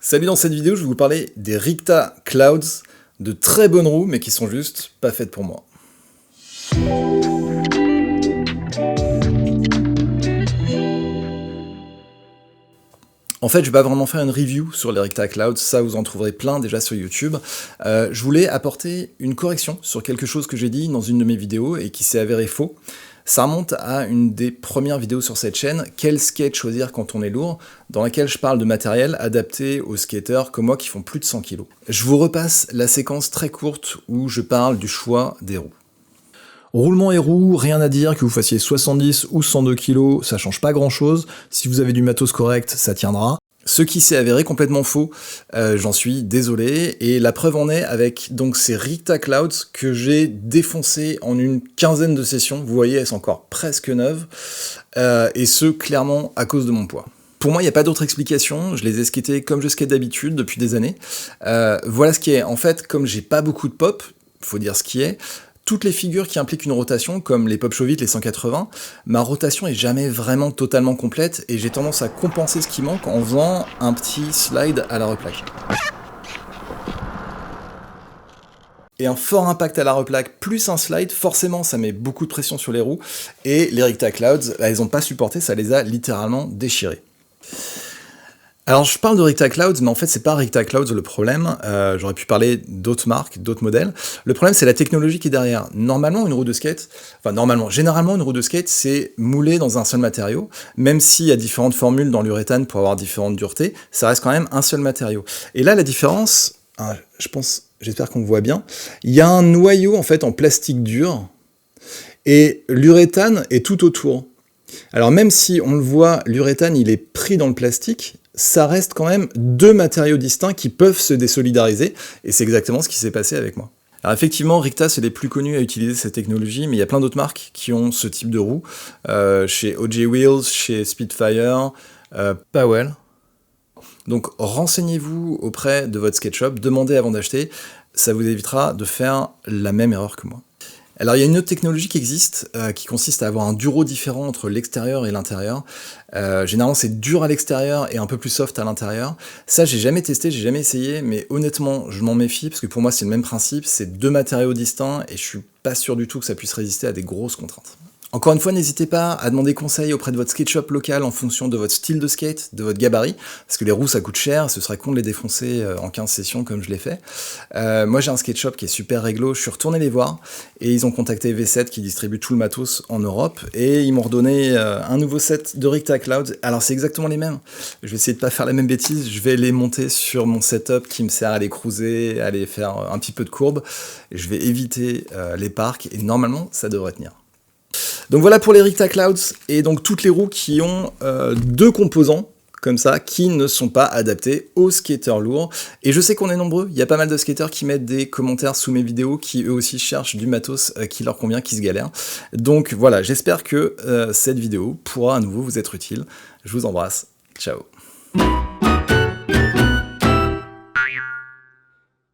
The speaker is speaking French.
Salut, dans cette vidéo, je vais vous parler des Ricta Clouds, de très bonnes roues, mais qui sont juste pas faites pour moi. En fait, je vais pas vraiment faire une review sur les Ricta Clouds, ça vous en trouverez plein déjà sur YouTube. Je voulais apporter une correction sur quelque chose que j'ai dit dans une de mes vidéos et qui s'est avéré faux. Ça remonte à une des premières vidéos sur cette chaîne, quel skate choisir quand on est lourd, dans laquelle je parle de matériel adapté aux skateurs comme moi qui font plus de 100 kg. Je vous repasse la séquence très courte où je parle du choix des roues. Roulement et roues, rien à dire, que vous fassiez 70 ou 102 kg, ça change pas grand chose. Si vous avez du matos correct, ça tiendra. Ce qui s'est avéré complètement faux, j'en suis désolé, et la preuve en est avec donc ces Ricta Clouds que j'ai défoncé en une quinzaine de sessions, vous voyez elles sont encore presque neuves, et ce clairement à cause de mon poids. Pour moi il n'y a pas d'autre explication, je les ai skatés comme je skate d'habitude depuis des années. Voilà ce qui est, en fait comme j'ai pas beaucoup de pop, faut dire ce qui est, toutes les figures qui impliquent une rotation, comme les pop Chauvites, les 180, ma rotation est jamais vraiment totalement complète et j'ai tendance à compenser ce qui manque en faisant un petit slide à la replaque. Et un fort impact à la replaque plus un slide, forcément ça met beaucoup de pression sur les roues, et les Ricta Clouds, elles n'ont pas supporté, ça les a littéralement déchirées. Alors je parle de Ricta Clouds, mais en fait c'est pas Ricta Clouds le problème, j'aurais pu parler d'autres marques, d'autres modèles. Le problème c'est la technologie qui est derrière. Normalement une roue de skate, généralement une roue de skate c'est moulé dans un seul matériau, même s'il y a différentes formules dans l'uréthane pour avoir différentes duretés, ça reste quand même un seul matériau. Et là la différence, j'espère qu'on voit bien, il y a un noyau en fait en plastique dur, et l'uréthane est tout autour. Alors même si on le voit, l'uréthane il est pris dans le plastique, ça reste quand même deux matériaux distincts qui peuvent se désolidariser, et c'est exactement ce qui s'est passé avec moi. Alors effectivement, Ricta c'est les plus connus à utiliser cette technologie, mais il y a plein d'autres marques qui ont ce type de roue, chez OJ Wheels, chez Speedfire, Powell. Donc renseignez-vous auprès de votre skate shop, demandez avant d'acheter, ça vous évitera de faire la même erreur que moi. Alors il y a une autre technologie qui existe, qui consiste à avoir un duro différent entre l'extérieur et l'intérieur. Généralement c'est dur à l'extérieur et un peu plus soft à l'intérieur. Ça j'ai jamais testé, j'ai jamais essayé, mais honnêtement je m'en méfie, parce que pour moi c'est le même principe, c'est deux matériaux distincts, et je suis pas sûr du tout que ça puisse résister à des grosses contraintes. Encore une fois, n'hésitez pas à demander conseil auprès de votre skate shop local en fonction de votre style de skate, de votre gabarit, parce que les roues ça coûte cher, ce serait con de les défoncer en 15 sessions comme je l'ai fait. Moi j'ai un skate shop qui est super réglo, je suis retourné les voir, et ils ont contacté V7 qui distribue tout le matos en Europe, et ils m'ont redonné un nouveau set de Ricta Clouds. Alors c'est exactement les mêmes, je vais essayer de pas faire la même bêtise, je vais les monter sur mon setup qui me sert à les cruiser, à les faire un petit peu de courbe, et je vais éviter les parcs, et normalement ça devrait tenir. Donc voilà pour les Ricta Clouds, et donc toutes les roues qui ont deux composants, comme ça, qui ne sont pas adaptés aux skateurs lourds. Et je sais qu'on est nombreux, il y a pas mal de skateurs qui mettent des commentaires sous mes vidéos, qui eux aussi cherchent du matos qui leur convient, qui se galèrent. Donc voilà, j'espère que cette vidéo pourra à nouveau vous être utile. Je vous embrasse, ciao.